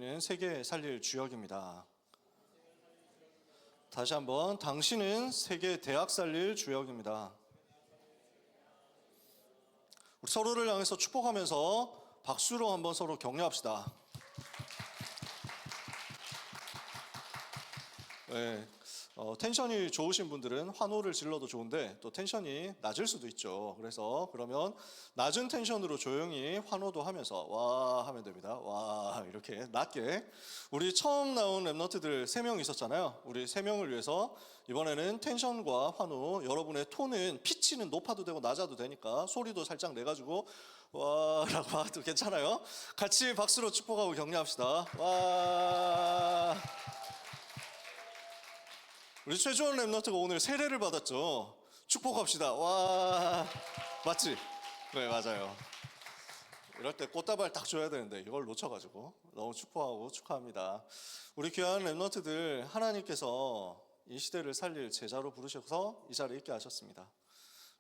우리는 세계 살릴 주역입니다. 다시 한번, 당신은 세계 대학 살릴 주역입니다. 우리 서로를 향해서 축복하면서 박수로 한번 서로 격려합시다. 네, 텐션이 좋으신 분들은 환호를 질러도 좋은데 또 텐션이 낮을 수도 있죠. 그래서 그러면 낮은 텐션으로 조용히 환호도 하면서 와 하면 됩니다. 와 이렇게 낮게. 우리 처음 나온 랩런트들 3명 있었잖아요. 우리 3명을 위해서 이번에는 텐션과 환호, 여러분의 톤은 피치는 높아도 되고 낮아도 되니까 소리도 살짝 내가지고 와 라고 해도 괜찮아요. 같이 박수로 축복하고 격려합시다. 와. 우리 최주원 랩런트가 오늘 세례를 받았죠. 축복합시다. 와, 맞지? 네, 맞아요. 이럴 때 꽃다발 딱 줘야 되는데 이걸 놓쳐가지고 너무 축복하고 축하합니다. 우리 귀한 랩런트들, 하나님께서 이 시대를 살릴 제자로 부르셔서 이 자리에 있게 하셨습니다.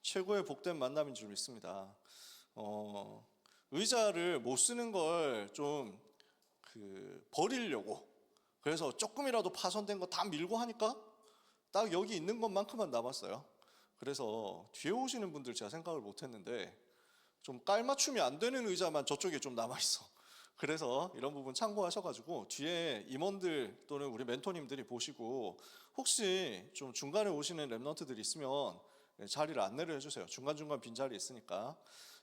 최고의 복된 만남인 줄 믿습니다. 의자를 못 쓰는 걸 좀 버리려고, 그래서 조금이라도 파손된 거 다 밀고 하니까 딱 여기 있는 것만큼만 남았어요. 그래서 뒤에 오시는 분들 제가 생각을 못했는데 좀 깔맞춤이 안 되는 의자만 저쪽에 좀 남아있어. 그래서 이런 부분 참고하셔가지고 뒤에 임원들 또는 우리 멘토님들이 보시고 혹시 좀 중간에 오시는 랩런트들이 있으면 자리를 안내를 해주세요. 중간중간 빈자리 있으니까.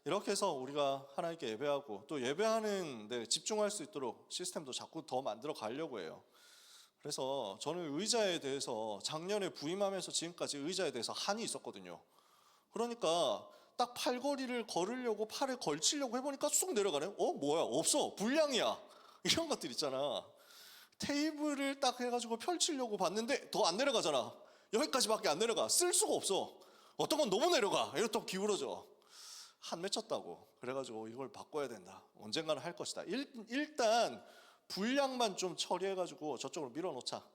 이렇게 해서 우리가 하나님께 예배하고 또 예배하는 데 집중할 수 있도록 시스템도 자꾸 더 만들어 가려고 해요. 그래서 저는 의자에 대해서 작년에 부임하면서 지금까지 의자에 대해서 한이 있었거든요. 그러니까 딱 팔걸이를 걸으려고 팔에 걸치려고 해보니까 쑥 내려가네. 뭐야, 없어, 불량이야. 이런 것들 있잖아. 테이블을 딱 해가지고 펼치려고 봤는데 더 안 내려가잖아. 여기까지밖에 안 내려가. 쓸 수가 없어. 어떤 건 너무 내려가. 이거 또 기울어져. 한 맺혔다고. 그래가지고 이걸 바꿔야 된다. 언젠가는 할 것이다. 일단 분량만 좀 처리해가지고 저쪽으로 밀어놓자.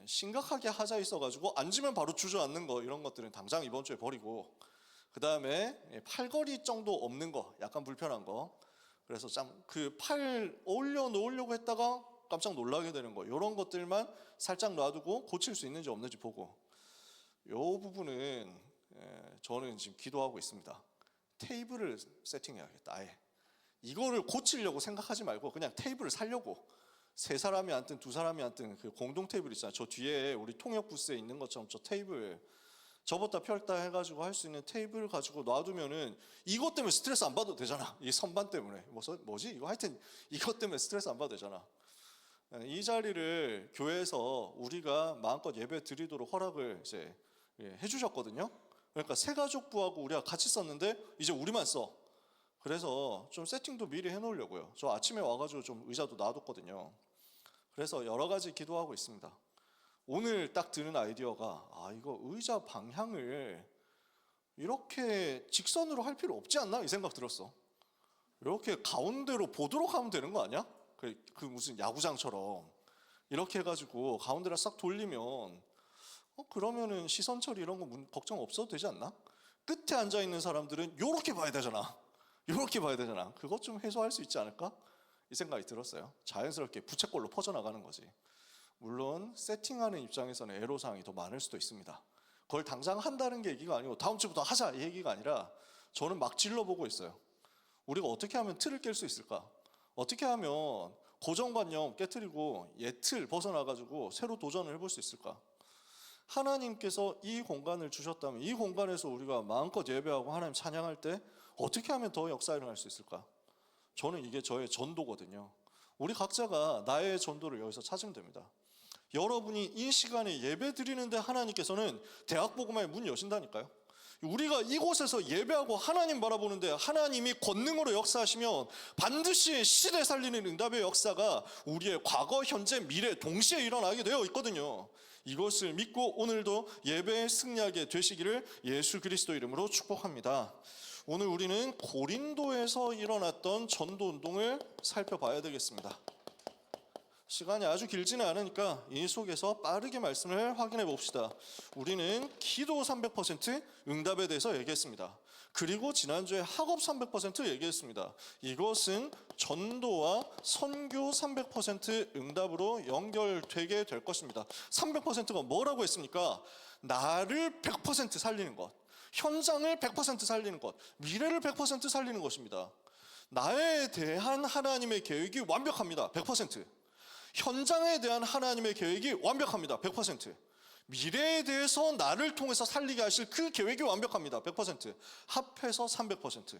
심각하게 하자 있어가지고 앉으면 바로 주저앉는 거, 이런 것들은 당장 이번 주에 버리고, 그 다음에 팔걸이 정도 없는 거, 약간 불편한 거, 그래서 그 팔 올려놓으려고 했다가 깜짝 놀라게 되는 거, 이런 것들만 살짝 놔두고 고칠 수 있는지 없는지 보고, 이 부분은 저는 지금 기도하고 있습니다. 테이블을 세팅해야겠다. 아예 이거를 고치려고 생각하지 말고 그냥 테이블을 사려고, 3사람이 앉든 2사람이 앉든 그 공동 테이블 있잖아요. 저 뒤에 우리 통역 부스에 있는 것처럼 저 테이블 접었다 펼다 해가지고 할 수 있는 테이블 가지고 놔두면은 이것 때문에 스트레스 안 받아도 되잖아. 이 선반 때문에 뭐지 이거, 하여튼 이것 때문에 스트레스 안 받아도 되잖아. 이 자리를 교회에서 우리가 마음껏 예배 드리도록 허락을 이제 해주셨거든요. 그러니까 새가족부하고 우리가 같이 썼는데 이제 우리만 써. 그래서 좀 세팅도 미리 해놓으려고요. 저 아침에 와가지고 좀 의자도 놔뒀거든요. 그래서 여러 가지 기도하고 있습니다. 오늘 딱 드는 아이디어가, 이거 의자 방향을 이렇게 직선으로 할 필요 없지 않나? 이 생각 들었어. 이렇게 가운데로 보도록 하면 되는 거 아니야? 그 무슨 야구장처럼 이렇게 해가지고 가운데를 싹 돌리면 그러면은 시선 처리 이런 거 걱정 없어도 되지 않나? 끝에 앉아있는 사람들은 요렇게 봐야 되잖아. 이렇게 봐야 되잖아. 그것 좀 해소할 수 있지 않을까? 이 생각이 들었어요. 자연스럽게 부채꼴로 퍼져나가는 거지. 물론 세팅하는 입장에서는 애로사항이 더 많을 수도 있습니다. 그걸 당장 한다는 게 얘기가 아니고 다음 주부터 하자 이 얘기가 아니라 저는 막 질러보고 있어요. 우리가 어떻게 하면 틀을 깰 수 있을까? 어떻게 하면 고정관념 깨트리고 옛틀 벗어나가지고 새로 도전을 해볼 수 있을까? 하나님께서 이 공간을 주셨다면 이 공간에서 우리가 마음껏 예배하고 하나님 찬양할 때 어떻게 하면 더 역사 일어날 수 있을까? 저는 이게 저의 전도거든요. 우리 각자가 나의 전도를 여기서 찾으면 됩니다. 여러분이 이 시간에 예배 드리는데 하나님께서는 대학복음화의 문 여신다니까요. 우리가 이곳에서 예배하고 하나님 바라보는데 하나님이 권능으로 역사하시면 반드시 시대 살리는 응답의 역사가 우리의 과거, 현재, 미래 동시에 일어나게 되어 있거든요. 이것을 믿고 오늘도 예배에 승리하게 되시기를 예수 그리스도 이름으로 축복합니다. 오늘 우리는 고린도에서 일어났던 전도운동을 살펴봐야 되겠습니다. 시간이 아주 길지는 않으니까 이 속에서 빠르게 말씀을 확인해 봅시다. 우리는 기도 300% 응답에 대해서 얘기했습니다. 그리고 지난주에 학업 300% 얘기했습니다. 이것은 전도와 선교 300% 응답으로 연결되게 될 것입니다. 300%가 뭐라고 했습니까? 나를 100% 살리는 것, 현장을 100% 살리는 것, 미래를 100% 살리는 것입니다. 나에 대한 하나님의 계획이 완벽합니다. 100%. 현장에 대한 하나님의 계획이 완벽합니다. 100%. 미래에 대해서 나를 통해서 살리게 하실 그 계획이 완벽합니다. 100%. 합해서 300%.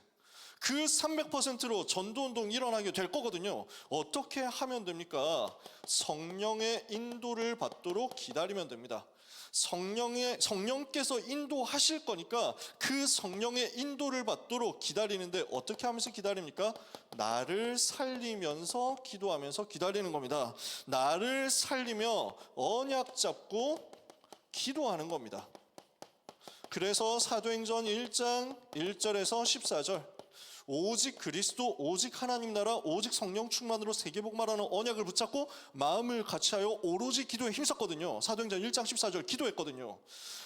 그 300%로 전도운동 일어나게 될 거거든요. 어떻게 하면 됩니까? 성령의 인도를 받도록 기다리면 됩니다. 성령께서 인도하실 거니까 그 성령의 인도를 받도록 기다리는데 어떻게 하면서 기다립니까? 나를 살리면서 기도하면서 기다리는 겁니다. 나를 살리며 언약 잡고 기도하는 겁니다. 그래서 사도행전 1장 1절에서 14절 오직 그리스도, 오직 하나님 나라, 오직 성령 충만으로 세계복음하라는 언약을 붙잡고 마음을 같이하여 오로지 기도에 힘썼거든요. 사도행전 1장 14절 기도했거든요.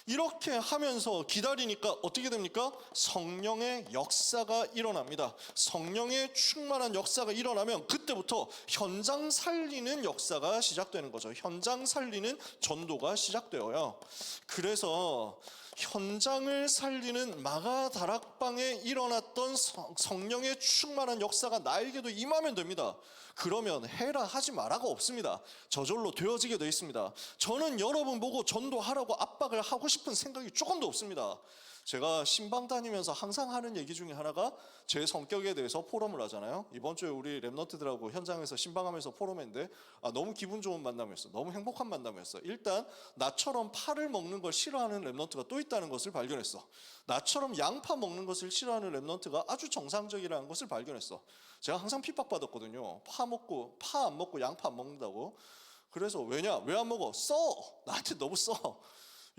이렇게 하면서 기다리니까 어떻게 됩니까? 성령의 역사가 일어납니다. 성령의 충만한 역사가 일어나면 그때부터 현장 살리는 역사가 시작되는 거죠. 현장 살리는 전도가 시작되어요. 그래서 현장을 살리는 마가다락방에 일어났던 성령의 충만한 역사가 나에게도 임하면 됩니다. 그러면 해라 하지 마라가 없습니다. 저절로 되어지게 되어 있습니다. 저는 여러분 보고 전도하라고 압박을 하고 싶은 생각이 조금도 없습니다. 제가 신방 다니면서 항상 하는 얘기 중에 하나가 제 성격에 대해서 포럼을 하잖아요. 이번 주에 우리 랩런트들하고 현장에서 신방하면서 포럼했는데 너무 기분 좋은 만남이었어. 너무 행복한 만남이었어. 일단 나처럼 파를 먹는 걸 싫어하는 랩런트가 또 있다는 것을 발견했어. 나처럼 양파 먹는 것을 싫어하는 랩런트가 아주 정상적이라는 것을 발견했어. 제가 항상 핍박받았거든요. 파 안 먹고 양파 안 먹는다고. 그래서 왜냐? 왜 안 먹어? 써! 나한테 너무 써.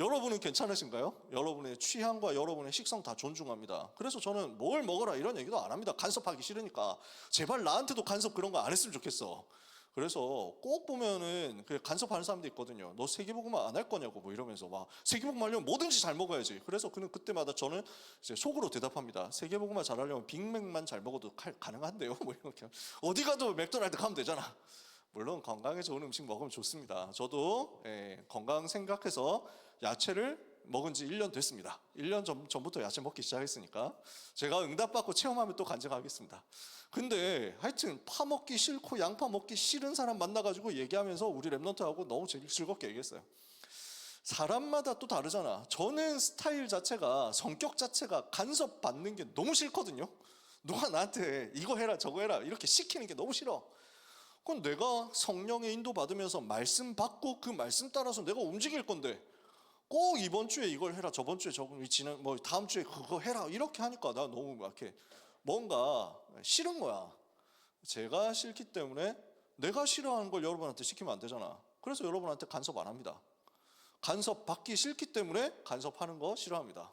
여러분은 괜찮으신가요? 여러분의 취향과 여러분의 식성 다 존중합니다. 그래서 저는 뭘 먹어라 이런 얘기도 안 합니다. 간섭하기 싫으니까. 제발 나한테도 간섭 그런 거 안 했으면 좋겠어. 그래서 꼭 보면은 그 간섭하는 사람도 있거든요. 너 세계복음화 안 할 거냐고 뭐 이러면서 막 세계복음화 하려면 뭐든지 잘 먹어야지. 그래서 그때마다 저는 이제 속으로 대답합니다. 세계복음화 잘 하려면 빅맥만 잘 먹어도 가능한데요. 뭐 이렇게 어디 가도 맥도날드 가면 되잖아. 물론 건강에 좋은 음식 먹으면 좋습니다. 저도 건강 생각해서 야채를 먹은 지 1년 됐습니다. 1년 전부터 야채 먹기 시작했으니까 제가 응답받고 체험하면 또 간증하겠습니다. 근데 하여튼 파 먹기 싫고 양파 먹기 싫은 사람 만나가지고 얘기하면서 우리 랩런트하고 너무 즐겁게 얘기했어요. 사람마다 또 다르잖아. 저는 스타일 자체가, 성격 자체가 간섭받는 게 너무 싫거든요. 누가 나한테 이거 해라 저거 해라 이렇게 시키는 게 너무 싫어. 그건 내가 성령의 인도 받으면서 말씀 받고 그 말씀 따라서 내가 움직일 건데 꼭 이번 주에 이걸 해라 저번 주에 저번 뭐 다음 주에 그거 해라 이렇게 하니까 나 너무 이렇게 뭔가 싫은 거야. 제가 싫기 때문에 내가 싫어하는 걸 여러분한테 시키면 안 되잖아. 그래서 여러분한테 간섭 안 합니다. 간섭 받기 싫기 때문에 간섭하는 거 싫어합니다.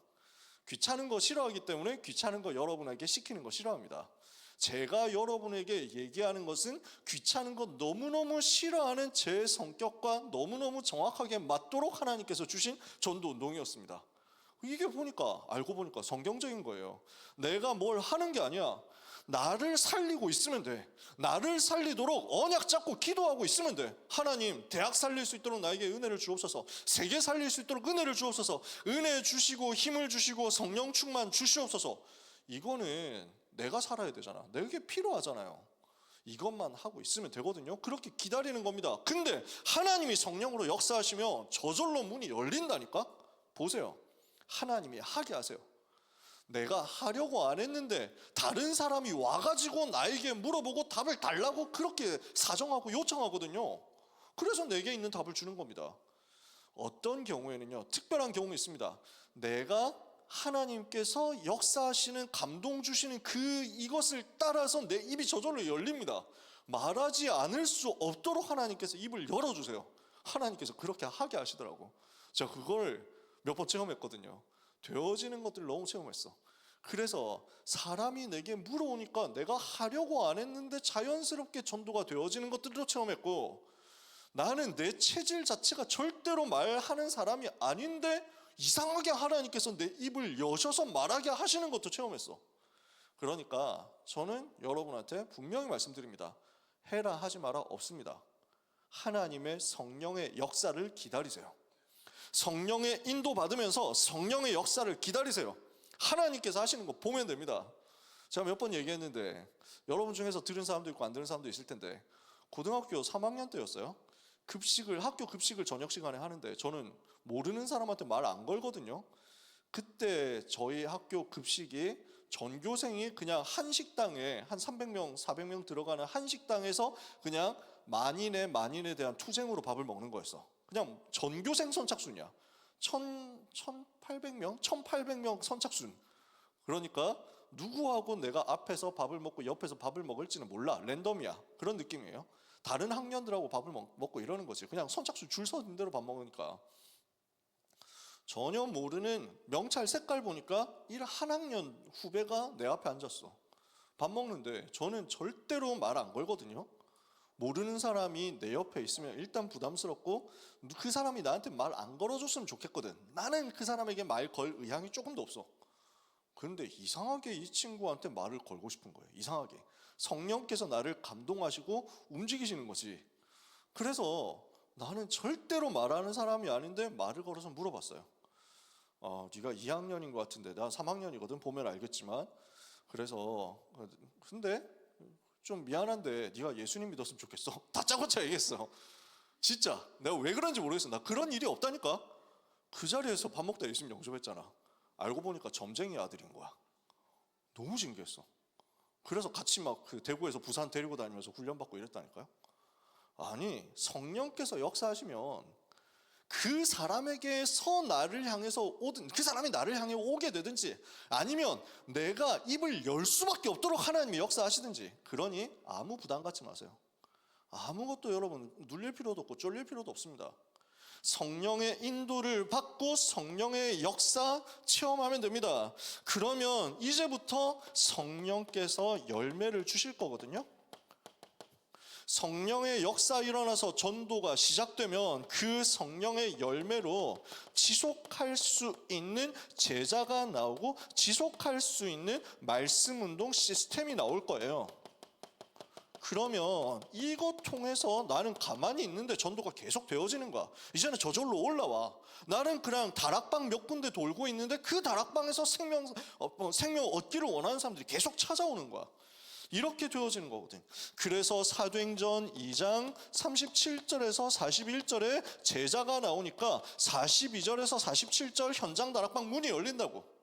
귀찮은 거 싫어하기 때문에 귀찮은 거 여러분에게 시키는 거 싫어합니다. 제가 여러분에게 얘기하는 것은 귀찮은 것 너무너무 싫어하는 제 성격과 너무너무 정확하게 맞도록 하나님께서 주신 전도 운동이었습니다. 이게 알고 보니까 성경적인 거예요. 내가 뭘 하는 게 아니야. 나를 살리고 있으면 돼. 나를 살리도록 언약 잡고 기도하고 있으면 돼. 하나님, 대학 살릴 수 있도록 나에게 은혜를 주옵소서. 세계 살릴 수 있도록 은혜를 주옵소서. 은혜 주시고 힘을 주시고 성령 충만 주시옵소서. 이거는 내가 살아야 되잖아. 내게 필요하잖아요. 이것만 하고 있으면 되거든요. 그렇게 기다리는 겁니다. 근데 하나님이 성령으로 역사하시면 저절로 문이 열린다니까? 보세요. 하나님이 하게 하세요. 내가 하려고 안 했는데 다른 사람이 와가지고 나에게 물어보고 답을 달라고 그렇게 사정하고 요청하거든요. 그래서 내게 있는 답을 주는 겁니다. 어떤 경우에는요, 특별한 경우가 있습니다. 내가 하나님께서 역사하시는 감동 주시는 이것을 따라서 내 입이 저절로 열립니다. 말하지 않을 수 없도록 하나님께서 입을 열어주세요. 하나님께서 그렇게 하게 하시더라고. 제가 그걸 몇 번 체험했거든요. 되어지는 것들을 너무 체험했어. 그래서 사람이 내게 물어오니까 내가 하려고 안 했는데 자연스럽게 전도가 되어지는 것들도 체험했고, 나는 내 체질 자체가 절대로 말하는 사람이 아닌데 이상하게 하나님께서 내 입을 여셔서 말하게 하시는 것도 체험했어. 그러니까 저는 여러분한테 분명히 말씀드립니다. 해라 하지 마라 없습니다. 하나님의 성령의 역사를 기다리세요. 성령의 인도 받으면서 성령의 역사를 기다리세요. 하나님께서 하시는 거 보면 됩니다. 제가 몇 번 얘기했는데 여러분 중에서 들은 사람도 있고 안 들은 사람도 있을 텐데, 고등학교 3학년 때였어요. 학교 급식을 저녁 시간에 하는데 저는 모르는 사람한테 말 안 걸거든요. 그때 저희 학교 급식이 전교생이 그냥 한 식당에 한 300명, 400명 들어가는 한 식당에서 그냥 만인에 대한 투쟁으로 밥을 먹는 거였어. 그냥 전교생 선착순이야. 1800명 선착순. 그러니까 누구하고 내가 앞에서 밥을 먹고 옆에서 밥을 먹을지는 몰라. 랜덤이야. 그런 느낌이에요. 다른 학년들하고 밥을 먹고 이러는 거지. 그냥 선착순 줄 서는 대로 밥 먹으니까. 전혀 모르는 명찰 색깔 보니까 1학년 후배가 내 앞에 앉았어. 밥 먹는데 저는 절대로 말 안 걸거든요. 모르는 사람이 내 옆에 있으면 일단 부담스럽고 그 사람이 나한테 말 안 걸어줬으면 좋겠거든. 나는 그 사람에게 말 걸 의향이 조금도 없어. 그런데 이상하게 이 친구한테 말을 걸고 싶은 거예요. 이상하게 성령께서 나를 감동하시고 움직이시는 거지. 그래서 나는 절대로 말하는 사람이 아닌데 말을 걸어서 물어봤어요. 네가 2학년인 것 같은데 나 3학년이거든. 보면 알겠지만. 그래서 근데 좀 미안한데 네가 예수님 믿었으면 좋겠어. 다짜고짜 얘기했어. 진짜 내가 왜 그런지 모르겠어. 나 그런 일이 없다니까. 그 자리에서 밥 먹다 예수님 영접했잖아. 알고 보니까 점쟁이 아들인 거야. 너무 신기했어. 그래서 같이 막 그 대구에서 부산 데리고 다니면서 훈련받고 이랬다니까요. 아니, 성령께서 역사하시면 그 사람에게서 나를 향해서 오든 그 사람이 나를 향해 오게 되든지 아니면 내가 입을 열 수밖에 없도록 하나님이 역사하시든지, 그러니 아무 부담 갖지 마세요. 아무것도 여러분 눌릴 필요도 없고 쫄릴 필요도 없습니다. 성령의 인도를 받고 성령의 역사 체험하면 됩니다. 그러면 이제부터 성령께서 열매를 주실 거거든요. 성령의 역사 일어나서 전도가 시작되면 그 성령의 열매로 지속할 수 있는 제자가 나오고 지속할 수 있는 말씀 운동 시스템이 나올 거예요. 그러면 이것 통해서 나는 가만히 있는데 전도가 계속 되어지는 거야. 이제는 저절로 올라와. 나는 그냥 다락방 몇 군데 돌고 있는데 그 다락방에서 생명 얻기를 원하는 사람들이 계속 찾아오는 거야. 이렇게 되어지는 거거든. 그래서 사도행전 2장 37절에서 41절에 제자가 나오니까 42절에서 47절 현장 다락방 문이 열린다고.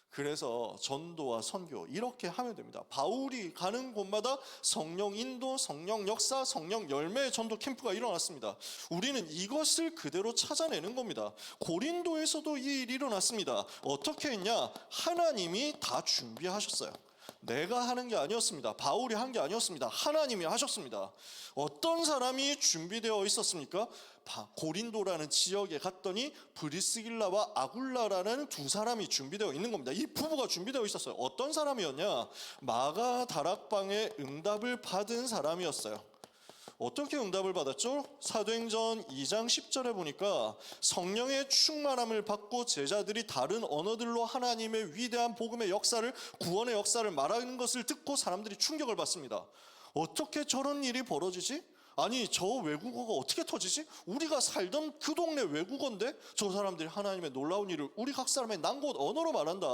그래서 전도와 선교 이렇게 하면 됩니다. 바울이 가는 곳마다 성령 인도, 성령 역사, 성령 열매 전도 캠프가 일어났습니다. 우리는 이것을 그대로 찾아내는 겁니다. 고린도에서도 이 일이 일어났습니다. 어떻게 했냐? 하나님이 다 준비하셨어요. 내가 하는 게 아니었습니다. 바울이 한 게 아니었습니다. 하나님이 하셨습니다. 어떤 사람이 준비되어 있었습니까? 고린도라는 지역에 갔더니 브리스길라와 아굴라라는 두 사람이 준비되어 있는 겁니다. 이 부부가 준비되어 있었어요. 어떤 사람이었냐? 마가 다락방의 응답을 받은 사람이었어요. 어떻게 응답을 받았죠? 사도행전 2장 10절에 보니까 성령의 충만함을 받고 제자들이 다른 언어들로 하나님의 위대한 복음의 역사를, 구원의 역사를 말하는 것을 듣고 사람들이 충격을 받습니다. 어떻게 저런 일이 벌어지지? 아니, 저 외국어가 어떻게 터지지? 우리가 살던 그 동네 외국어인데 저 사람들이 하나님의 놀라운 일을 우리 각 사람의 난곳 언어로 말한다.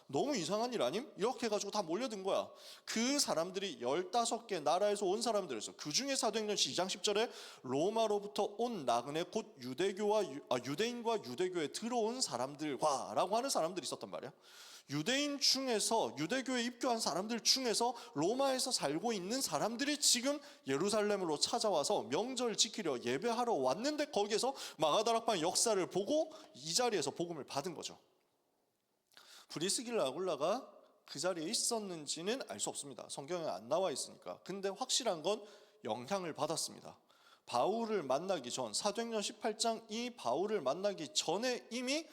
너무 이상한 일 아님? 이렇게 해가지고 다 몰려든 거야. 그 사람들이 15개 나라에서 온 사람들이었어. 그 중에 사도행전 2장 10절에 로마로부터 온 나그네 곧 유대인과 유대교에 들어온 사람들과 라고 하는 사람들이 있었단 말이야. 유대인 중에서, 유대교에 입교한 사람들 중에서 로마에서 살고 있는 사람들이 지금 예루살렘으로 찾아와서 명절 지키려 예배하러 왔는데 거기에서 마가다락방 역사를 보고 이 자리에서 복음을 받은 거죠. 브리스길라 아굴라가 그 자리에 있었는지는 알 수 없습니다. 성경에 안 나와 있으니까. 근데 확실한 건 영향을 받았습니다. 바울을 만나기 전, 사도행전 18장 이 바울을 만나기 전에 이미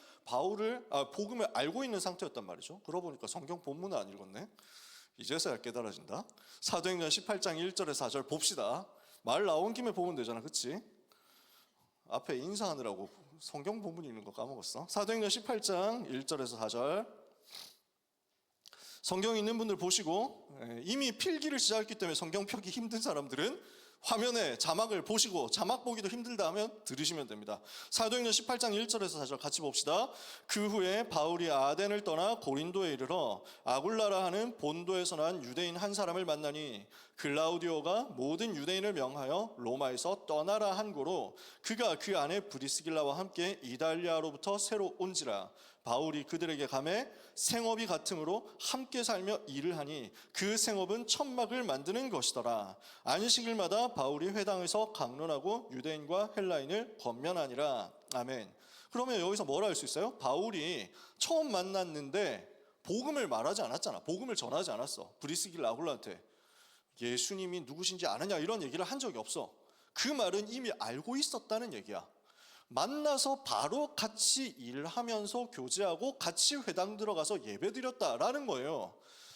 복음을 알고 있는 상태였단 말이죠. 그러고 보니까 성경 본문을 안 읽었네. 이제서야 깨달아진다. 사도행전 18장 1절에서 4절 봅시다. 말 나온 김에 보면 되잖아, 그치? 앞에 인사하느라고 성경 본문이 있는 거 까먹었어. 사도행전 18장 1절에서 4절. 성경 있는 분들 보시고, 이미 필기를 시작했기 때문에 성경 펴기 힘든 사람들은 화면에 자막을 보시고 자막 보기도 힘들다 하면 들으시면 됩니다. 사도행전 18장 1절에서 4절 같이 봅시다. 그 후에 바울이 아덴을 떠나 고린도에 이르러 아굴라라 하는 본도에서 난 유대인 한 사람을 만나니 글라우디오가 모든 유대인을 명하여 로마에서 떠나라 한 고로 그가 그 안에 브리스길라와 함께 이달리아로부터 새로 온지라. 바울이 그들에게 가매 생업이 같으므로 함께 살며 일을 하니 그 생업은 천막을 만드는 것이더라. 안식일마다 바울이 회당에서 강론하고 유대인과 헬라인을 권면하니라. 아멘. 그러면 여기서 뭘 알 수 있어요? 바울이 처음 만났는데 복음을 말하지 않았잖아. 복음을 전하지 않았어. 브리스길라 아굴라한테 예수님이 누구신지 아느냐 이런 얘기를 한 적이 없어. 그 말은 이미 알고 있었다는 얘기야. 만나서 바로 같이 일하면서 교제하고 같이 회당 들어가서 예배드렸다라는 거예요.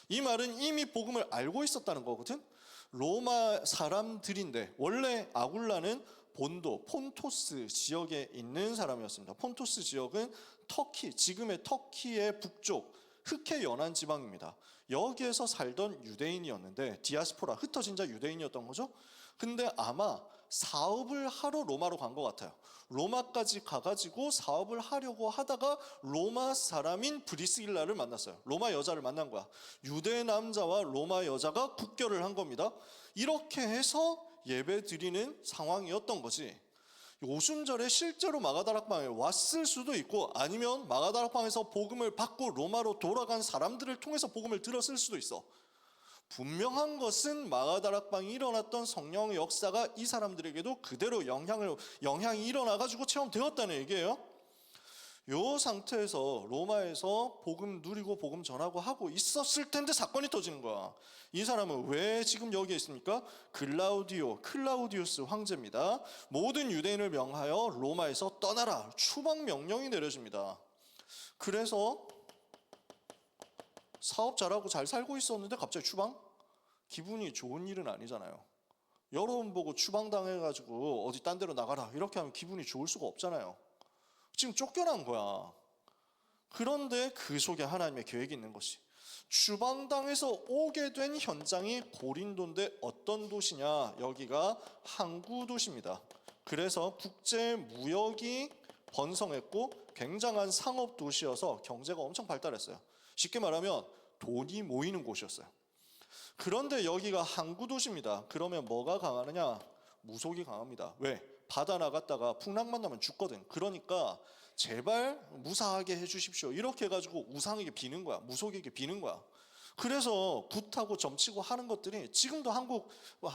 이 말은 이미 복음을 알고 있었다는 거거든. 로마 사람들인데 원래 아굴라는 본도 폰토스 지역에 있는 사람이었습니다. 폰토스 지역은 터키, 지금의 터키의 북쪽 흑해 연안 지방입니다. 여기에서 살던 유대인이었는데 디아스포라, 흩어진 자 유대인이었던 거죠. 근데 아마 사업을 하러 로마로 간 것 같아요. 로마까지 가가지고 사업을 하려고 하다가 로마 사람인 브리스길라를 만났어요. 로마 여자를 만난 거야. 유대 남자와 로마 여자가 국결을 한 겁니다. 이렇게 해서 예배 드리는 상황이었던 거지. 오순절에 실제로 마가다락방에 왔을 수도 있고 아니면 마가다락방에서 복음을 받고 로마로 돌아간 사람들을 통해서 복음을 들었을 수도 있어. 분명한 것은 마가다락방이 일어났던 성령의 역사가 이 사람들에게도 그대로 영향이 일어나가지고 체험되었다는 얘기예요. 이 상태에서 로마에서 복음 누리고 복음 전하고 하고 있었을 텐데 사건이 터지는 거야. 이 사람은 왜 지금 여기에 있습니까? 클라우디우스 황제입니다. 모든 유대인을 명하여 로마에서 떠나라 추방 명령이 내려집니다. 그래서 사업 잘하고 잘 살고 있었는데 갑자기 추방? 기분이 좋은 일은 아니잖아요. 여러분 보고 추방당해가지고 어디 딴 데로 나가라 이렇게 하면 기분이 좋을 수가 없잖아요. 지금 쫓겨난 거야. 그런데 그 속에 하나님의 계획이 있는 것이, 추방당해서 오게 된 현장이 고린도인데 어떤 도시냐? 여기가 항구 도시입니다. 그래서 국제 무역이 번성했고 굉장한 상업 도시여서 경제가 엄청 발달했어요. 쉽게 말하면 돈이 모이는 곳이었어요. 그런데 여기가 항구 도시입니다. 그러면 뭐가 강하느냐? 무속이 강합니다. 왜? 바다 나갔다가 풍랑 만나면 죽거든. 그러니까 제발 무사하게 해주십시오. 이렇게 해가지고 우상에게 비는 거야. 무속에게 비는 거야. 그래서 굿하고 점치고 하는 것들이 지금도 한국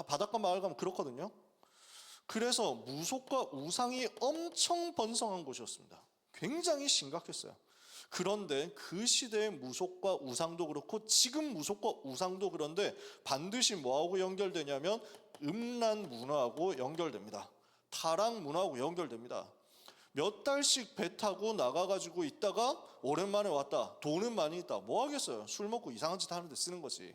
바닷가 마을 가면 그렇거든요. 그래서 무속과 우상이 엄청 번성한 곳이었습니다. 굉장히 심각했어요. 그런데 그 시대의 무속과 우상도 그렇고 지금 무속과 우상도 그런데 반드시 뭐하고 연결되냐면 음란 문화하고 연결됩니다. 타락 문화하고 연결됩니다. 몇 달씩 배 타고 나가가지고 있다가 오랜만에 왔다. 돈은 많이 있다. 뭐 하겠어요? 술 먹고 이상한 짓 하는데 쓰는 거지.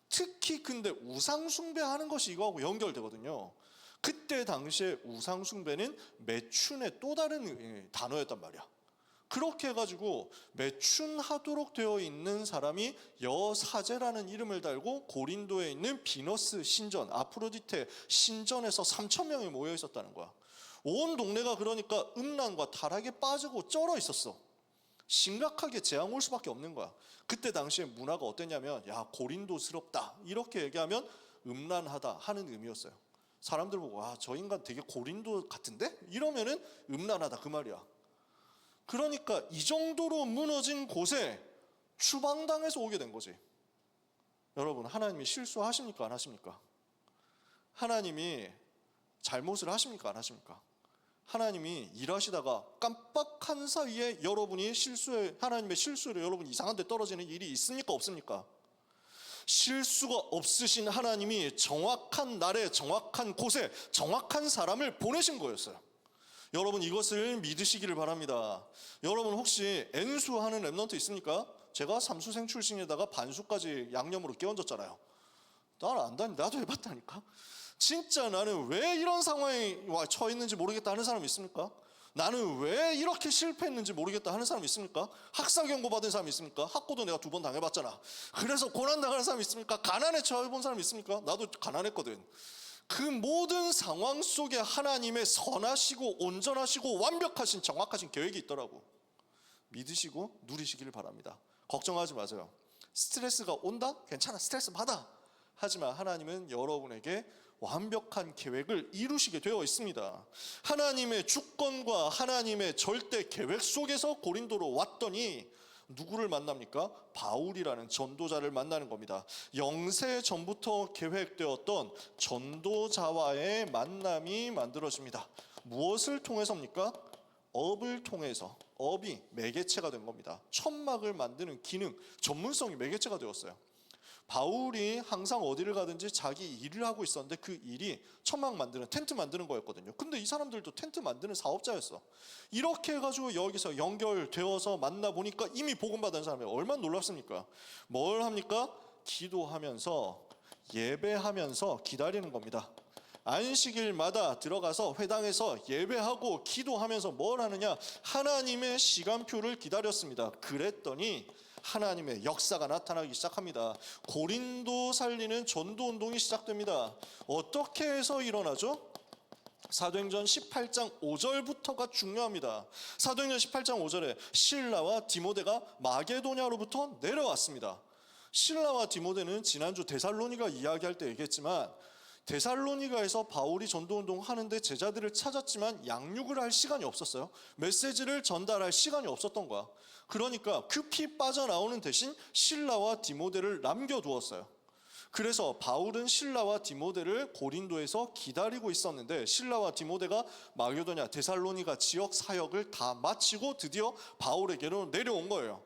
특히 근데 우상 숭배하는 것이 이거하고 연결되거든요. 그때 당시에 우상 숭배는 매춘의 또 다른 단어였단 말이야. 그렇게 해가지고 매춘하도록 되어 있는 사람이 여사제라는 이름을 달고 고린도에 있는 비너스 신전, 아프로디테 신전에서 3,000명이 모여 있었다는 거야. 온 동네가 그러니까 음란과 타락에 빠지고 쩔어 있었어. 심각하게 재앙 올 수밖에 없는 거야. 그때 당시에 문화가 어땠냐면 야 고린도스럽다 이렇게 얘기하면 음란하다 하는 의미였어요. 사람들 보고 아 저 인간 되게 고린도 같은데? 이러면은 음란하다 그 말이야. 그러니까 이 정도로 무너진 곳에 추방당해서 오게 된 거지. 여러분 하나님이 실수하십니까 안 하십니까? 하나님이 잘못을 하십니까 안 하십니까? 하나님이 일하시다가 깜빡한 사이에 여러분이 하나님의 실수로 여러분 이상한 데 떨어지는 일이 있습니까 없습니까? 실수가 없으신 하나님이 정확한 날에 정확한 곳에 정확한 사람을 보내신 거였어요. 여러분 이것을 믿으시기를 바랍니다. 여러분 혹시 N수하는 랩런트 있습니까? 제가 삼수생 출신에다가 반수까지 양념으로 끼얹었잖아요. 나는 안다니 나도 해봤다니까. 진짜 나는 왜 이런 상황에 처해 있는지 모르겠다 하는 사람 있습니까? 나는 왜 이렇게 실패했는지 모르겠다 하는 사람 있습니까? 학사 경고 받은 사람 있습니까? 학고도 내가 2번 당해봤잖아. 그래서 고난 당하는 사람 있습니까? 가난에 처해본 사람 있습니까? 나도 가난했거든. 그 모든 상황 속에 하나님의 선하시고 온전하시고 완벽하신 정확하신 계획이 있더라고. 믿으시고 누리시기를 바랍니다. 걱정하지 마세요. 스트레스가 온다? 괜찮아, 스트레스 받아. 하지만 하나님은 여러분에게 완벽한 계획을 이루시게 되어 있습니다. 하나님의 주권과 하나님의 절대 계획 속에서 고린도로 왔더니 누구를 만납니까? 바울이라는 전도자를 만나는 겁니다. 영세 전부터 계획되었던 전도자와의 만남이 만들어집니다. 무엇을 통해서입니까? 업을 통해서. 업이 매개체가 된 겁니다. 천막을 만드는 기능, 전문성이 매개체가 되었어요. 바울이 항상 어디를 가든지 자기 일을 하고 있었는데 그 일이 천막 만드는, 텐트 만드는 거였거든요. 근데 이 사람들도 텐트 만드는 사업자였어. 이렇게 해가지고 여기서 연결되어서 만나보니까 이미 복음받은 사람이 얼마나 놀랍습니까? 뭘 합니까? 기도하면서 예배하면서 기다리는 겁니다. 안식일마다 들어가서 회당에서 예배하고 기도하면서 뭘 하느냐? 하나님의 시간표를 기다렸습니다. 그랬더니 하나님의 역사가 나타나기 시작합니다. 고린도 살리는 전도운동이 시작됩니다. 어떻게 해서 일어나죠? 사도행전 18장 5절부터가 중요합니다. 사도행전 18장 5절에 실라와 디모데가 마게도냐로부터 내려왔습니다. 실라와 디모데는 지난주 데살로니가 이야기할 때 얘기했지만 데살로니가에서 바울이 전도운동 하는데 제자들을 찾았지만 양육을 할 시간이 없었어요. 메시지를 전달할 시간이 없었던 거야. 그러니까 급히 빠져나오는 대신 실라와 디모데를 남겨두었어요. 그래서 바울은 실라와 디모데를 고린도에서 기다리고 있었는데 실라와 디모데가 마게도냐, 데살로니가 지역 사역을 다 마치고 드디어 바울에게로 내려온 거예요.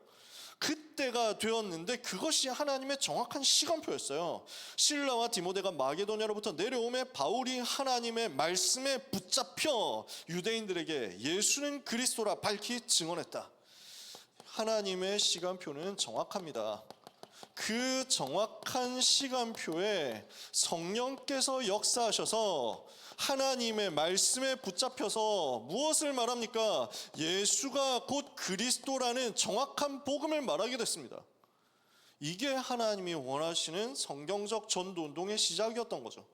그때가 되었는데 그것이 하나님의 정확한 시간표였어요. 실라와 디모데가 마게도냐로부터 내려오매 바울이 하나님의 말씀에 붙잡혀 유대인들에게 예수는 그리스도라 밝히 증언했다. 하나님의 시간표는 정확합니다. 그 정확한 시간표에 성령께서 역사하셔서 하나님의 말씀에 붙잡혀서 무엇을 말합니까? 예수가 곧 그리스도라는 정확한 복음을 말하게 됐습니다. 이게 하나님이 원하시는 성경적 전도운동의 시작이었던 거죠.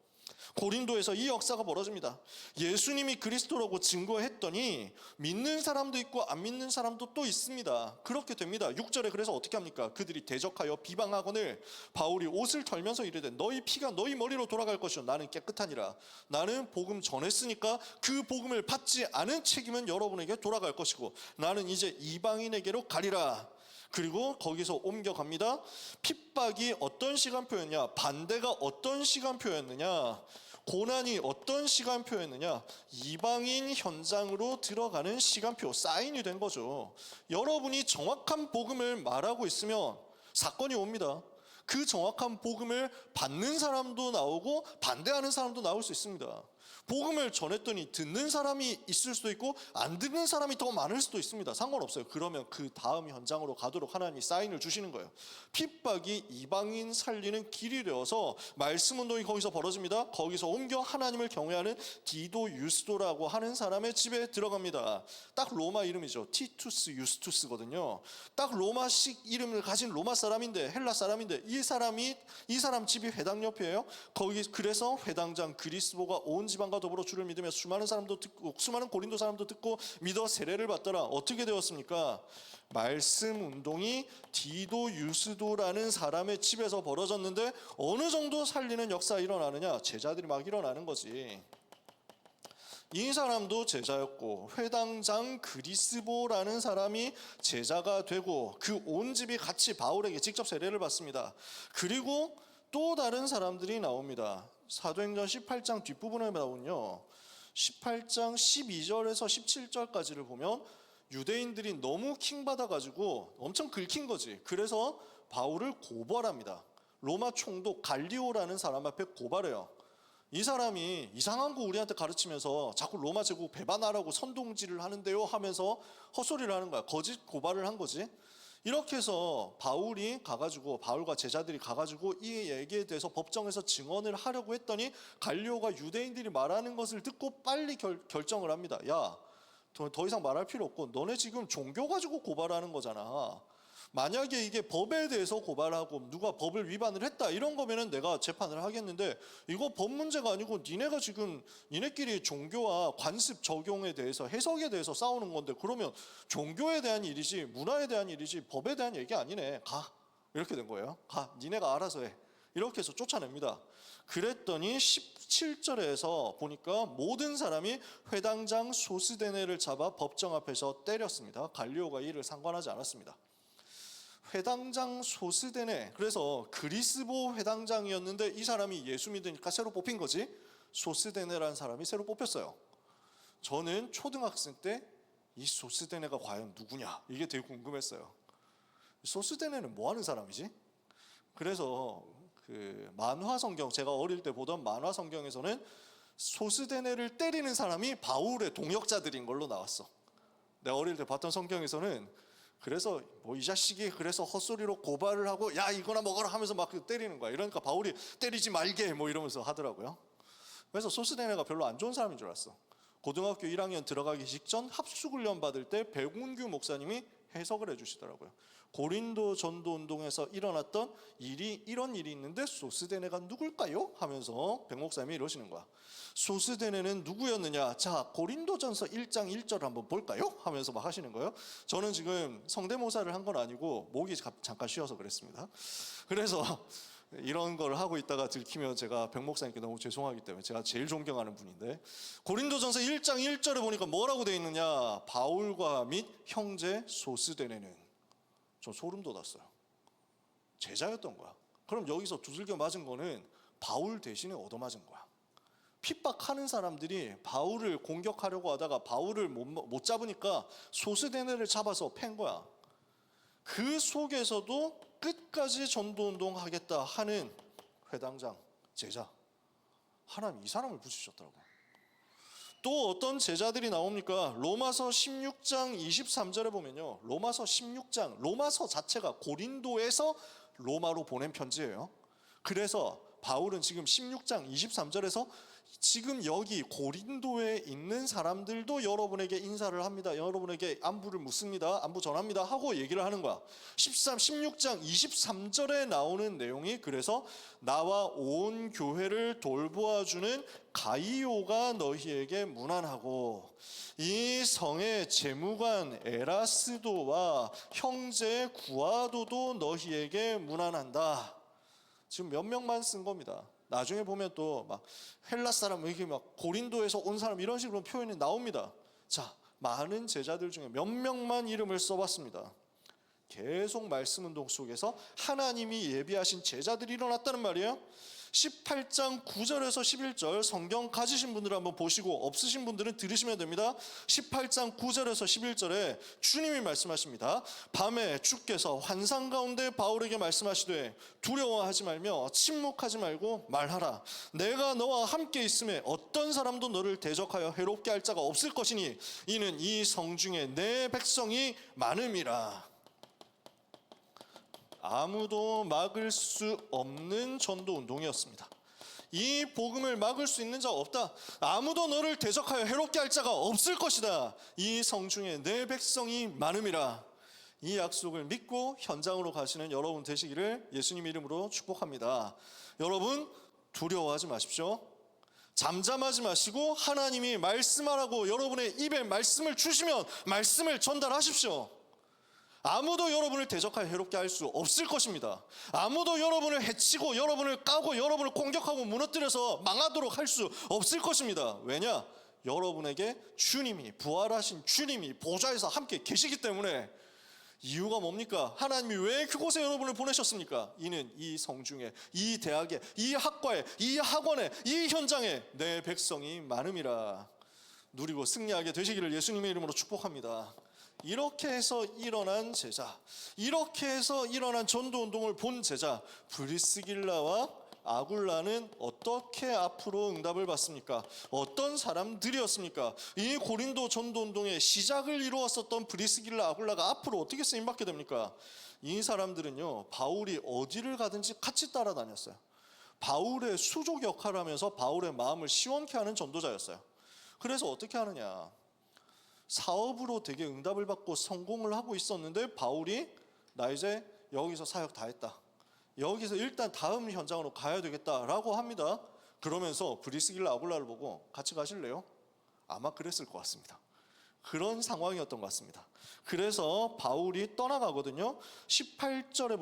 고린도에서 이 역사가 벌어집니다. 예수님이 그리스도라고 증거했더니 믿는 사람도 있고 안 믿는 사람도 또 있습니다. 그렇게 됩니다. 6절에 그래서 어떻게 합니까? 그들이 대적하여 비방하거늘 바울이 옷을 털면서 이르되 너희 피가 너희 머리로 돌아갈 것이요 나는 깨끗하니라. 나는 복음 전했으니까 그 복음을 받지 않은 책임은 여러분에게 돌아갈 것이고 나는 이제 이방인에게로 가리라. 그리고 거기서 옮겨갑니다. 핍박이 어떤 시간표였냐? 반대가 어떤 시간표였느냐? 고난이 어떤 시간표였느냐? 이방인 현장으로 들어가는 시간표, 사인이 된 거죠. 여러분이 정확한 복음을 말하고 있으면 사건이 옵니다. 그 정확한 복음을 받는 사람도 나오고 반대하는 사람도 나올 수 있습니다. 복음을 전했더니 듣는 사람이 있을 수도 있고 안 듣는 사람이 더 많을 수도 있습니다. 상관없어요. 그러면 그 다음 현장으로 가도록 하나님이 사인을 주시는 거예요. 핍박이 이방인 살리는 길이 되어서 말씀 운동이 거기서 벌어집니다. 거기서 옮겨 하나님을 경외하는 디도 유스도라고 하는 사람의 집에 들어갑니다. 딱 로마 이름이죠. 티투스 유스투스거든요. 딱 로마식 이름을 가진 로마 사람인데 헬라 사람인데 이 사람 집이 회당 옆이에요. 거기 그래서 회당장 그리스도가 온 지방과 더불어 주를 믿으며 수많은 사람도 듣고 수많은 고린도 사람도 듣고 믿어 세례를 받더라. 어떻게 되었습니까? 말씀 운동이 디도 유스도라는 사람의 집에서 벌어졌는데 어느 정도 살리는 역사 일어나느냐? 제자들이 막 일어나는 거지. 이 사람도 제자였고 회당장 그리스보라는 사람이 제자가 되고 그 온 집이 같이 바울에게 직접 세례를 받습니다. 그리고 또 다른 사람들이 나옵니다. 사도행전 18장 뒷부분에 나오면요. 18장 12절에서 17절까지를 보면 유대인들이 너무 킹받아가지고 엄청 긁힌 거지. 그래서 바울을 고발합니다. 로마 총독 갈리오라는 사람 앞에 고발해요. 이 사람이 이상한 거 우리한테 가르치면서 자꾸 로마 제국 배반하라고 선동질을 하는데요 하면서 헛소리를 하는 거야. 거짓 고발을 한 거지. 이렇게 해서 바울과 제자들이 가가지고 이 얘기에 대해서 법정에서 증언을 하려고 했더니 갈리오가 유대인들이 말하는 것을 듣고 빨리 결정을 합니다. 야, 더 이상 말할 필요 없고, 너네 지금 종교 가지고 고발하는 거잖아. 만약에 이게 법에 대해서 고발하고 누가 법을 위반을 했다 이런 거면은 내가 재판을 하겠는데, 이거 법 문제가 아니고 니네가 지금 니네끼리 종교와 관습 적용에 대해서 해석에 대해서 싸우는 건데, 그러면 종교에 대한 일이지 문화에 대한 일이지 법에 대한 얘기 아니네. 가. 이렇게 된 거예요. 가. 니네가 알아서 해. 이렇게 해서 쫓아냅니다. 그랬더니 17절에서 보니까 모든 사람이 회당장 소스데네를 잡아 법정 앞에서 때렸습니다. 갈리오가 이를 상관하지 않았습니다. 회당장 소스데네, 그래서 그리스보 회당장이었는데 이 사람이 예수 믿으니까 새로 뽑힌 거지. 소스데네라는 사람이 새로 뽑혔어요. 저는 초등학생 때 이 소스데네가 과연 누구냐 이게 되게 궁금했어요. 소스데네는 뭐 하는 사람이지? 그래서 그 만화 성경, 제가 어릴 때 보던 만화 성경에서는 소스데네를 때리는 사람이 바울의 동역자들인 걸로 나왔어. 내가 어릴 때 봤던 성경에서는 그래서 뭐 이 자식이 그래서 헛소리로 고발을 하고 야 이거나 먹어라 하면서 막 때리는 거야. 이러니까 바울이 때리지 말게 뭐 이러면서 하더라고요. 그래서 소스데네가 별로 안 좋은 사람인 줄 알았어. 고등학교 1학년 들어가기 직전 합숙훈련 받을 때 백운규 목사님이 해석을 해주시더라고요. 고린도 전도 운동에서 일어났던 이런 일이 있는데 소스데네가 누굴까요? 하면서 백 목사님이 이러시는 거야. 소스데네는 누구였느냐? 자, 고린도전서 1장 1절 한번 볼까요? 하면서 막 하시는 거예요. 저는 지금 성대모사를 한 건 아니고 목이 잠깐 쉬어서 그랬습니다. 그래서 이런 걸 하고 있다가 들키면 제가 백 목사님께 너무 죄송하기 때문에, 제가 제일 존경하는 분인데, 고린도전서 1장 1절에 보니까 뭐라고 되어 있느냐? 바울과 및 형제 소스데네는, 저 소름 돋았어요. 제자였던 거야. 그럼 여기서 두들겨 맞은 거는 바울 대신에 얻어맞은 거야. 핍박하는 사람들이 바울을 공격하려고 하다가 바울을 못 잡으니까 소스데네를 잡아서 팬 거야. 그 속에서도 끝까지 전도운동 하겠다 하는 회당장 제자, 하나님 이 사람을 부르셨더라고. 또 어떤 제자들이 나옵니까? 로마서 16장 23절에 보면요, 로마서 16장, 로마서 자체가 고린도에서 로마로 보낸 편지예요. 그래서 바울은 지금 16장 23절에서 지금 여기 고린도에 있는 사람들도 여러분에게 인사를 합니다, 여러분에게 안부를 묻습니다, 안부 전합니다 하고 얘기를 하는 거야. 16장 23절에 나오는 내용이, 그래서 나와 온 교회를 돌보아주는 가이오가 너희에게 문안하고 이 성의 재무관 에라스도와 형제 구아도도 너희에게 문안한다. 지금 몇 명만 쓴 겁니다. 나중에 보면 또 막 헬라 사람, 이렇게 막 고린도에서 온 사람 이런 식으로 표현이 나옵니다. 자, 많은 제자들 중에 몇 명만 이름을 써봤습니다. 계속 말씀 운동 속에서 하나님이 예비하신 제자들이 일어났다는 말이에요. 18장 9절에서 11절 성경 가지신 분들은 한번 보시고 없으신 분들은 들으시면 됩니다. 18장 9절에서 11절에 주님이 말씀하십니다. 밤에 주께서 환상 가운데 바울에게 말씀하시되 두려워하지 말며 침묵하지 말고 말하라. 내가 너와 함께 있음에 어떤 사람도 너를 대적하여 해롭게 할 자가 없을 것이니 이는 이 성 중에 내 백성이 많음이라. 아무도 막을 수 없는 전도 운동이었습니다. 이 복음을 막을 수 있는 자가 없다. 아무도 너를 대적하여 해롭게 할 자가 없을 것이다. 이 성 중에 내 백성이 많음이라. 이 약속을 믿고 현장으로 가시는 여러분 되시기를 예수님 이름으로 축복합니다. 여러분 두려워하지 마십시오. 잠잠하지 마시고 하나님이 말씀하라고 여러분의 입에 말씀을 주시면 말씀을 전달하십시오. 아무도 여러분을 대적하여 해롭게 할 수 없을 것입니다. 아무도 여러분을 해치고 여러분을 까고 여러분을 공격하고 무너뜨려서 망하도록 할 수 없을 것입니다. 왜냐? 여러분에게 주님이, 부활하신 주님이 보좌에서 함께 계시기 때문에. 이유가 뭡니까? 하나님이 왜 그곳에 여러분을 보내셨습니까? 이는 이 성중에, 이 대학에, 이 학과에, 이 학원에, 이 현장에 내 백성이 많음이라. 누리고 승리하게 되시기를 예수님의 이름으로 축복합니다. 이렇게 해서 일어난 제자, 이렇게 해서 일어난 전도운동을 본 제자 브리스길라와 아굴라는 어떻게 앞으로 응답을 받습니까? 어떤 사람들이었습니까? 이 고린도 전도운동의 시작을 이루었었던 브리스길라, 아굴라가 앞으로 어떻게 쓰임받게 됩니까? 이 사람들은요, 바울이 어디를 가든지 같이 따라다녔어요. 바울의 수족 역할을 하면서 바울의 마음을 시원케 하는 전도자였어요. 그래서 어떻게 하느냐? 사업으로 되게 응답을 받고 성공을 하고 있었는데 바울이 나 이제 여기서 사역 다 했다. 여기서 일단 다음 현장으로 가야 되겠다라고 합니다. 그러면서 브리스길라 아굴라를 보고 같이 가실래요? 아마 그랬을 것 같습니다. 그런 상황이었던 것 같습니다. 그래서 바울이 떠나가거든요. 18장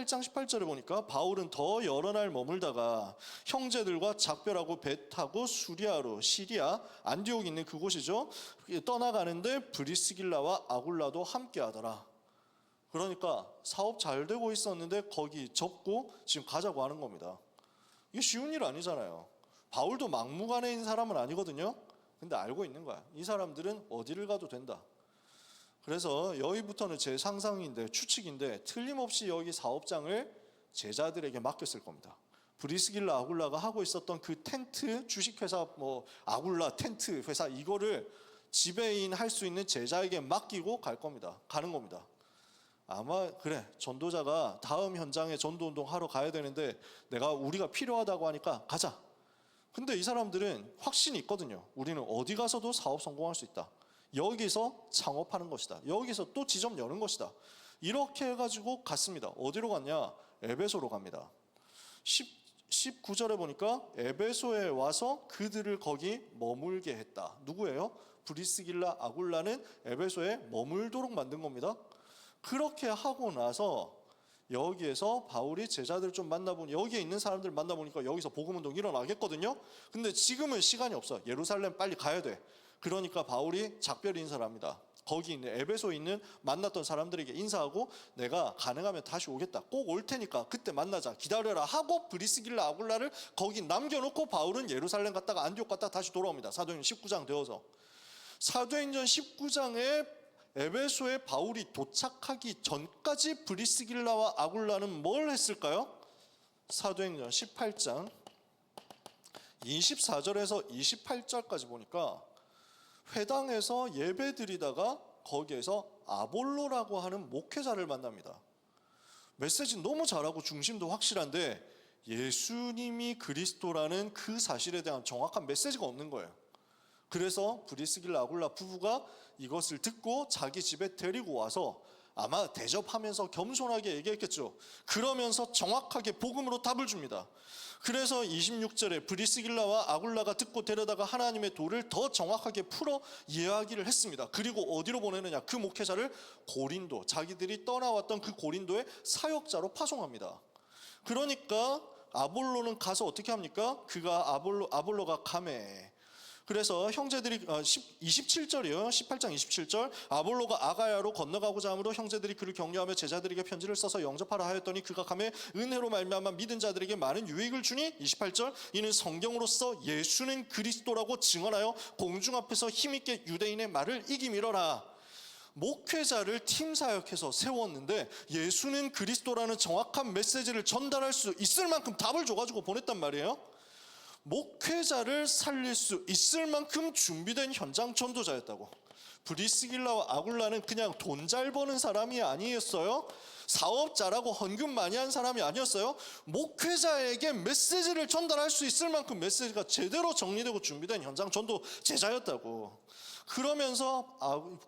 18절에 보니까 바울은 더 여러 날 머물다가 형제들과 작별하고 배 타고 시리아 안디옥 있는 그곳이죠. 떠나가는데 브리스길라와 아굴라도 함께 하더라. 그러니까 사업 잘 되고 있었는데 거기 접고 지금 가자고 하는 겁니다. 이게 쉬운 일 아니잖아요. 바울도 막무가내인 사람은 아니거든요. 근데 알고 있는 거야. 이 사람들은 어디를 가도 된다. 그래서 여기부터는 제 상상인데 추측인데 틀림없이 여기 사업장을 제자들에게 맡겼을 겁니다. 브리스길라 아굴라가 하고 있었던 그 텐트 주식회사 아굴라 텐트 회사 이거를 지배인 할 수 있는 제자에게 맡기고 가는 겁니다. 아마 그래 전도자가 다음 현장에 전도운동 하러 가야 되는데 우리가 필요하다고 하니까 가자. 근데 이 사람들은 확신이 있거든요. 우리는 어디 가서도 사업 성공할 수 있다. 여기서 창업하는 것이다. 여기서 또 지점 여는 것이다. 이렇게 해가지고 갔습니다. 어디로 갔냐? 에베소로 갑니다. 19절에 보니까 에베소에 와서 그들을 거기 머물게 했다. 누구예요? 브리스길라 아굴라는 에베소에 머물도록 만든 겁니다. 그렇게 하고 나서 여기에서 바울이 제자들 좀 만나보니 여기에 있는 사람들 만나보니까 여기서 복음운동 일어나겠거든요. 근데 지금은 시간이 없어. 예루살렘 빨리 가야 돼. 그러니까 바울이 작별 인사를 합니다. 거기 있는 에베소에 있는 만났던 사람들에게 인사하고 내가 가능하면 다시 오겠다. 꼭 올 테니까 그때 만나자. 기다려라 하고 브리스길라 아굴라를 거기 남겨놓고 바울은 예루살렘 갔다가 안디옥 갔다가 다시 돌아옵니다. 사도행전 19장 되어서. 사도행전 19장에 에베소에 바울이 도착하기 전까지 브리스길라와 아굴라는 뭘 했을까요? 사도행전 18장 24절에서 28절까지 보니까 회당에서 예배드리다가 거기에서 아볼로라고 하는 목회자를 만납니다. 메시지 너무 잘하고 중심도 확실한데 예수님이 그리스도라는 그 사실에 대한 정확한 메시지가 없는 거예요. 그래서 브리스길라 아굴라 부부가 이것을 듣고 자기 집에 데리고 와서 아마 대접하면서 겸손하게 얘기했겠죠. 그러면서 정확하게 복음으로 답을 줍니다. 그래서 26절에 브리스길라와 아굴라가 듣고 데려다가 하나님의 도를 더 정확하게 풀어 이야기를 했습니다. 그리고 어디로 보내느냐? 그 목회자를 고린도, 자기들이 떠나왔던 그 고린도의 사역자로 파송합니다. 그러니까 아볼로는 가서 어떻게 합니까? 아볼로가 가매. 그래서 형제들이 27절이요. 18장 27절 아볼로가 아가야로 건너가고자 하므로 형제들이 그를 격려하며 제자들에게 편지를 써서 영접하라 하였더니 그가 가매 은혜로 말미암아 믿은 자들에게 많은 유익을 주니 28절 이는 성경으로서 예수는 그리스도라고 증언하여 공중 앞에서 힘있게 유대인의 말을 이기미러라. 목회자를 팀 사역해서 세웠는데 예수는 그리스도라는 정확한 메시지를 전달할 수 있을 만큼 답을 줘가지고 보냈단 말이에요. 목회자를 살릴 수 있을 만큼 준비된 현장 전도자였다고. 브리스길라와 아굴라는 그냥 돈 잘 버는 사람이 아니었어요. 사업자라고 헌금 많이 한 사람이 아니었어요. 목회자에게 메시지를 전달할 수 있을 만큼 메시지가 제대로 정리되고 준비된 현장 전도 제자였다고. 그러면서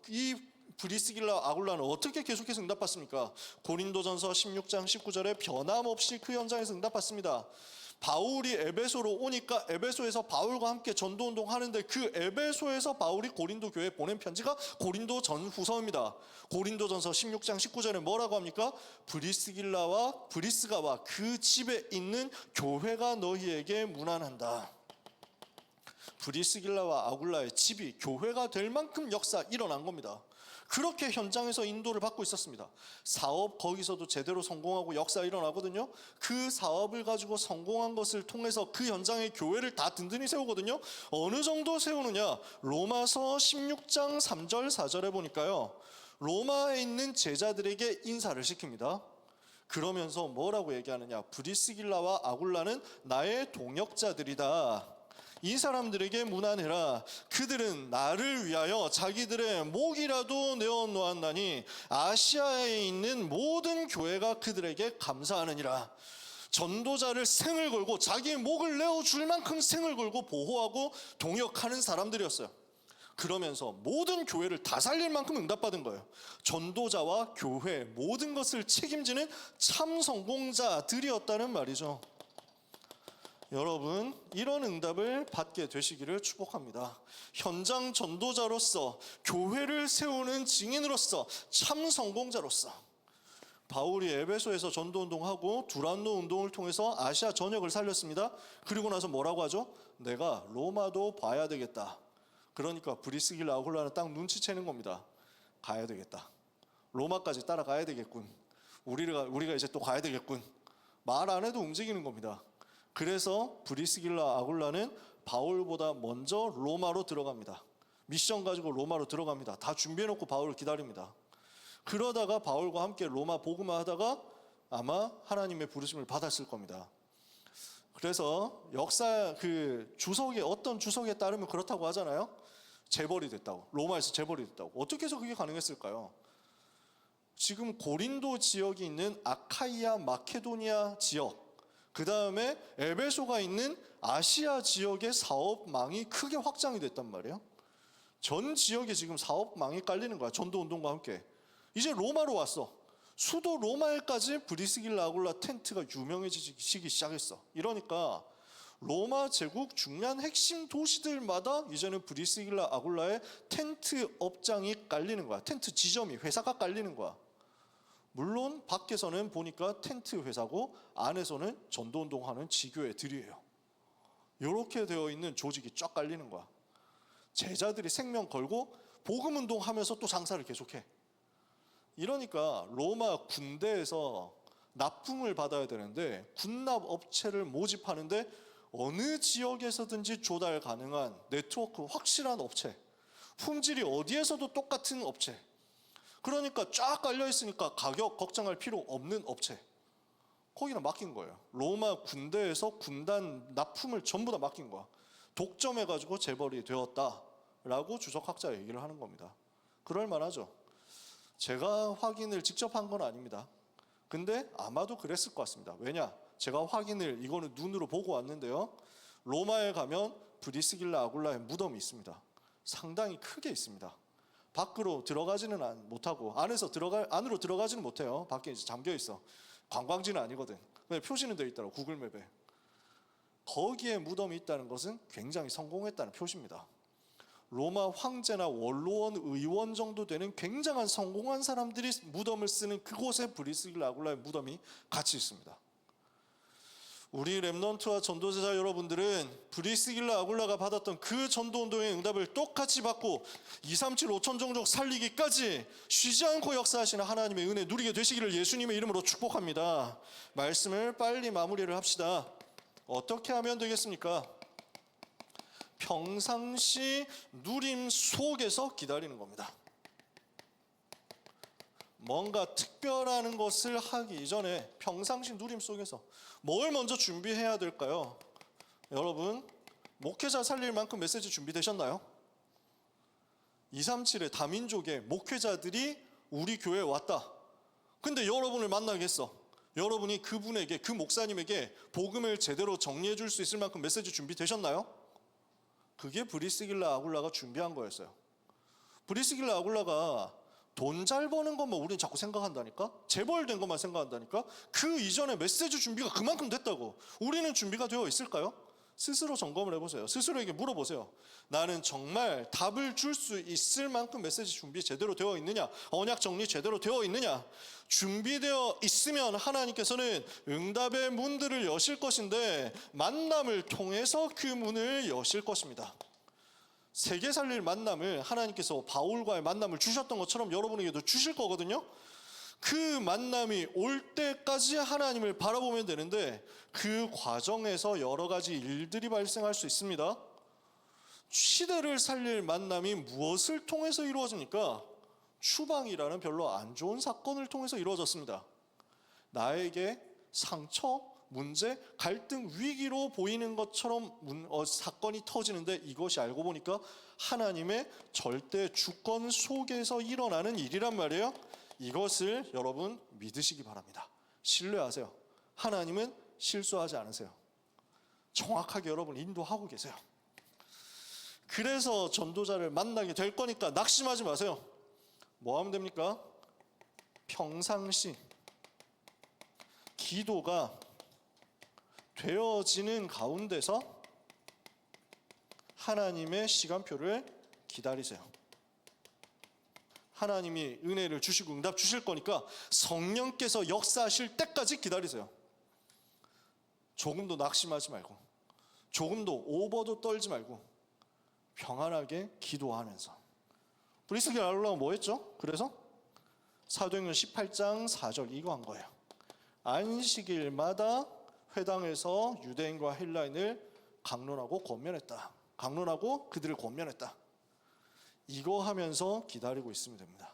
이 브리스길라 아굴라는 어떻게 계속해서 응답받습니까? 고린도전서 16장 19절에 변함없이 그 현장에서 응답받습니다. 바울이 에베소로 오니까 에베소에서 바울과 함께 전도운동 하는데 그 에베소에서 바울이 고린도 교회에 보낸 편지가 고린도 전후서입니다. 고린도전서 16장 19절에 뭐라고 합니까? 브리스가와 그 집에 있는 교회가 너희에게 문안한다. 브리스길라와 아굴라의 집이 교회가 될 만큼 역사 일어난 겁니다. 그렇게 현장에서 인도를 받고 있었습니다. 사업 거기서도 제대로 성공하고 역사 일어나거든요. 그 사업을 가지고 성공한 것을 통해서 그 현장의 교회를 다 든든히 세우거든요. 어느 정도 세우느냐? 로마서 16장 3절 4절에 보니까요. 로마에 있는 제자들에게 인사를 시킵니다. 그러면서 뭐라고 얘기하느냐? 브리스길라와 아굴라는 나의 동역자들이다. 이 사람들에게 문안해라. 그들은 나를 위하여 자기들의 목이라도 내어놓았나니 아시아에 있는 모든 교회가 그들에게 감사하느니라. 전도자를 생을 걸고 자기의 목을 내어줄 만큼 생을 걸고 보호하고 동역하는 사람들이었어요. 그러면서 모든 교회를 다 살릴 만큼 응답받은 거예요. 전도자와 교회 모든 것을 책임지는 참 성공자들이었다는 말이죠. 여러분, 이런 응답을 받게 되시기를 축복합니다. 현장 전도자로서, 교회를 세우는 증인으로서, 참 성공자로서 바울이 에베소에서 전도운동하고 두란노 운동을 통해서 아시아 전역을 살렸습니다. 그리고 나서 뭐라고 하죠? 내가 로마도 봐야 되겠다. 그러니까 브리스길라 아굴라는 딱 눈치채는 겁니다. 가야 되겠다. 로마까지 따라가야 되겠군. 우리가 이제 또 가야 되겠군. 말 안 해도 움직이는 겁니다. 그래서 브리스길라 아굴라는 바울보다 먼저 로마로 들어갑니다. 미션 가지고 로마로 들어갑니다. 다 준비해놓고 바울을 기다립니다. 그러다가 바울과 함께 로마 복음화 하다가 아마 하나님의 부르심을 받았을 겁니다. 그래서 역사 주석에 어떤 주석에 따르면 그렇다고 하잖아요. 재벌이 됐다고. 로마에서 재벌이 됐다고. 어떻게 해서 그게 가능했을까요? 지금 고린도 지역이 있는 아카이아 마케도니아 지역, 그 다음에 에베소가 있는 아시아 지역의 사업망이 크게 확장이 됐단 말이에요. 전 지역에 지금 사업망이 깔리는 거야. 전도운동과 함께. 이제 로마로 왔어. 수도 로마에까지 브리스길라 아굴라 텐트가 유명해지기 시작했어. 이러니까 로마 제국 중요한 핵심 도시들마다 이제는 브리스길라 아굴라의 텐트 업장이 깔리는 거야. 텐트 지점이, 회사가 깔리는 거야. 물론 밖에서는 보니까 텐트 회사고 안에서는 전도운동하는 지교회들이에요. 이렇게 되어 있는 조직이 쫙 깔리는 거야. 제자들이 생명 걸고 복음운동하면서 또 장사를 계속해. 이러니까 로마 군대에서 납품을 받아야 되는데 군납 업체를 모집하는데 어느 지역에서든지 조달 가능한 네트워크 확실한 업체, 품질이 어디에서도 똑같은 업체, 그러니까 쫙 깔려 있으니까 가격 걱정할 필요 없는 업체, 거기는 맡긴 거예요. 로마 군대에서 군단 납품을 전부 다 맡긴 거야. 독점해가지고 재벌이 되었다라고 주석학자 얘기를 하는 겁니다. 그럴 만하죠. 제가 확인을 직접 한 건 아닙니다. 근데 아마도 그랬을 것 같습니다. 왜냐? 제가 확인을 이거는 눈으로 보고 왔는데요. 로마에 가면 브리스길라 아굴라의 무덤이 있습니다. 상당히 크게 있습니다. 밖으로 들어가지는 못하고 안으로 들어가지는 못해요. 밖에 이제 잠겨 있어. 관광지는 아니거든. 근데 표시는 되어 있더라고, 구글맵에. 거기에 무덤이 있다는 것은 굉장히 성공했다는 표시입니다. 로마 황제나 원로원, 의원 정도 되는 굉장한 성공한 사람들이 무덤을 쓰는 그곳에 브리스길라 아굴라의 무덤이 같이 있습니다. 우리 렘넌트와 전도제자 여러분들은 브리스길라 아굴라가 받았던 그 전도운동의 응답을 똑같이 받고 237 5천 종족 살리기까지 쉬지 않고 역사하시는 하나님의 은혜 누리게 되시기를 예수님의 이름으로 축복합니다. 말씀을 빨리 마무리를 합시다. 어떻게 하면 되겠습니까? 평상시 누림 속에서 기다리는 겁니다. 뭔가 특별한 것을 하기 이전에 평상시 누림 속에서 뭘 먼저 준비해야 될까요? 여러분, 목회자 살릴 만큼 메시지 준비되셨나요? 237의 다민족의 목회자들이 우리 교회에 왔다. 근데 여러분을 만나겠어. 여러분이 그분에게, 그 목사님에게 복음을 제대로 정리해 줄 수 있을 만큼 메시지 준비되셨나요? 그게 브리스길라 아굴라가 준비한 거였어요. 브리스길라 아굴라가 돈 잘 버는 것만 우리는 자꾸 생각한다니까? 재벌된 것만 생각한다니까? 그 이전에 메시지 준비가 그만큼 됐다고. 우리는 준비가 되어 있을까요? 스스로 점검을 해보세요. 스스로에게 물어보세요. 나는 정말 답을 줄 수 있을 만큼 메시지 준비 제대로 되어 있느냐? 언약 정리 제대로 되어 있느냐? 준비되어 있으면 하나님께서는 응답의 문들을 여실 것인데 만남을 통해서 그 문을 여실 것입니다. 세계 살릴 만남을 하나님께서 바울과의 만남을 주셨던 것처럼 여러분에게도 주실 거거든요. 그 만남이 올 때까지 하나님을 바라보면 되는데 그 과정에서 여러 가지 일들이 발생할 수 있습니다. 시대를 살릴 만남이 무엇을 통해서 이루어집니까? 추방이라는 별로 안 좋은 사건을 통해서 이루어졌습니다. 나에게 상처, 문제, 갈등, 위기로 보이는 것처럼 사건이 터지는데 이것이 알고 보니까 하나님의 절대 주권 속에서 일어나는 일이란 말이에요. 이것을 여러분 믿으시기 바랍니다. 신뢰하세요. 하나님은 실수하지 않으세요. 정확하게 여러분 인도하고 계세요. 그래서 전도자를 만나게 될 거니까 낙심하지 마세요. 뭐 하면 됩니까? 평상시 기도가 되어지는 가운데서 하나님의 시간표를 기다리세요. 하나님이 은혜를 주시고 응답 주실 거니까 성령께서 역사하실 때까지 기다리세요. 조금도 낙심하지 말고, 조금도 오버도 떨지 말고 평안하게 기도하면서. 브리스길 아울라가 뭐 했죠? 그래서 사도행전 18장 4절 이거 한 거예요. 안식일마다 회당에서 유대인과 헬라인을 강론하고 권면했다. 강론하고 그들을 권면했다. 이거 하면서 기다리고 있으면 됩니다.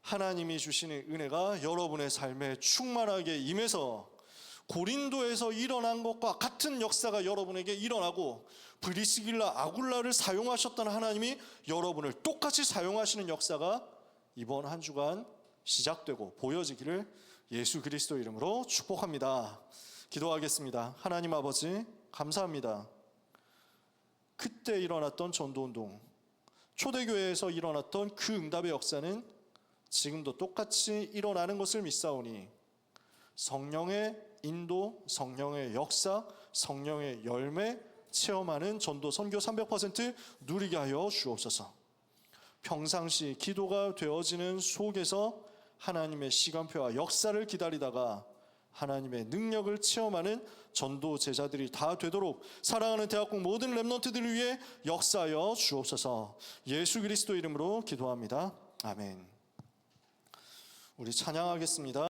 하나님이 주시는 은혜가 여러분의 삶에 충만하게 임해서 고린도에서 일어난 것과 같은 역사가 여러분에게 일어나고 브리스길라 아굴라를 사용하셨던 하나님이 여러분을 똑같이 사용하시는 역사가 이번 한 주간 시작되고 보여지기를 예수 그리스도 이름으로 축복합니다. 기도하겠습니다. 하나님 아버지 감사합니다. 그때 일어났던 전도운동, 초대교회에서 일어났던 그 응답의 역사는 지금도 똑같이 일어나는 것을 믿사오니 성령의 인도, 성령의 역사, 성령의 열매 체험하는 전도 선교 300% 누리게 하여 주옵소서. 평상시 기도가 되어지는 속에서 하나님의 시간표와 역사를 기다리다가 하나님의 능력을 체험하는 전도 제자들이 다 되도록 사랑하는 대학국 모든 렘넌트들을 위해 역사하여 주옵소서. 예수 그리스도 이름으로 기도합니다. 아멘. 우리 찬양하겠습니다.